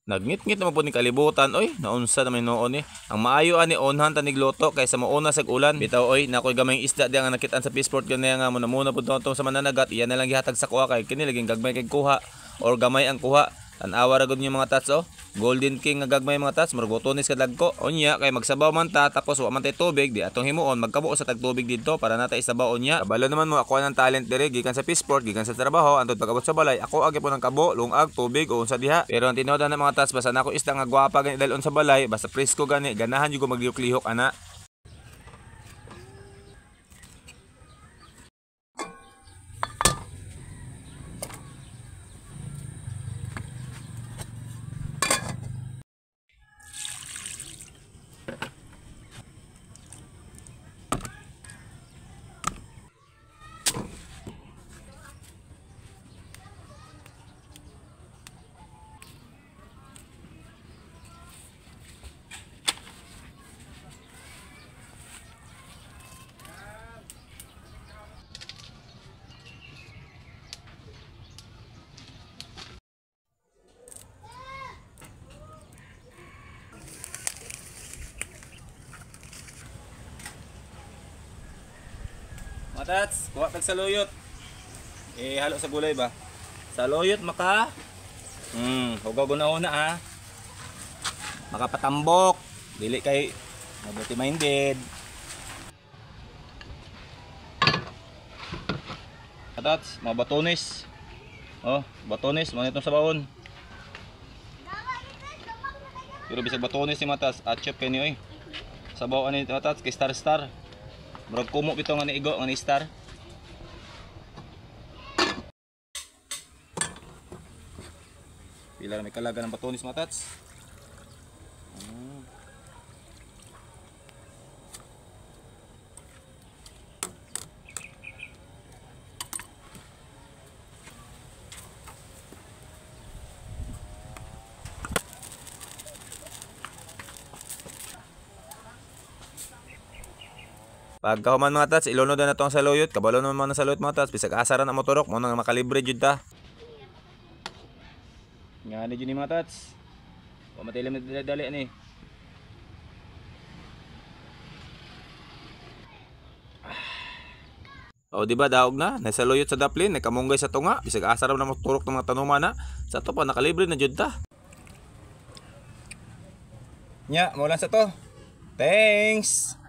Nagngit-ngit naman po ni kalibutan oy, naunsa naman noon eh. Ang maayo ani onhan tanig luto kaysa mauna sag ulan. Bitaw oy, nakoy gamay isda diya nga nakitaan sa Peaceport ganaya nga muna pud tong sa mananagat, iyan na lang gihatag sa kuha kay kini laging gagmay kay kuha or gamay ang kuha. Tanawa ra gud niyo mga tats oh. Golden King nga gagmay mga tats, murag botones ka dagko. Unya kay magsabaw man ta tapos wa man tay tubig, di atong himuon magkabo sa tag tubig didto para natay isabaw unya. Kabalo naman mo ako ng talent diri gikan sa Peaceport, gikan sa trabaho, antud pagabot sa balay, ako agi po ng kabo, lungag, tubig o unsa diha. Pero ang tinuod na mga tats basta nako isda nga gwapa gani dalon sa balay, basta presko gani, ganahan jud ko maglihok ana. Mga tats, kuha tag saluyot. Halo sa gulay ba? Saluyot maka. Hugaw una ha. Makapatambok. Dili kay mabuti minded. Mga tats, mga batones. Oh, batones, mga itong sabawon. Pero bisag batones si mga tats, atchop kay ni oy. Sabaw ani mga tats kay star. Murag kumo bitaw nga ni igo nga ni star. Pila na may kalaga ng batonis mga tats. Pagkahuman mga tats, ilunod na itong saluyot. Kabalo naman ng saluyot mga tats. Bisag asaran ang motorok. Muna nga makalibre jud ta. Nga ni jud ni mga tats. Pamatilim na dali ani. O diba daog na? Nasaluyot sa daplin. Nakamunggay sa tunga. Bisag asaran na motorok ng mga tanuman na. Sa to pa nakalibre na jud ta. Nya, maulan sa to. Thanks!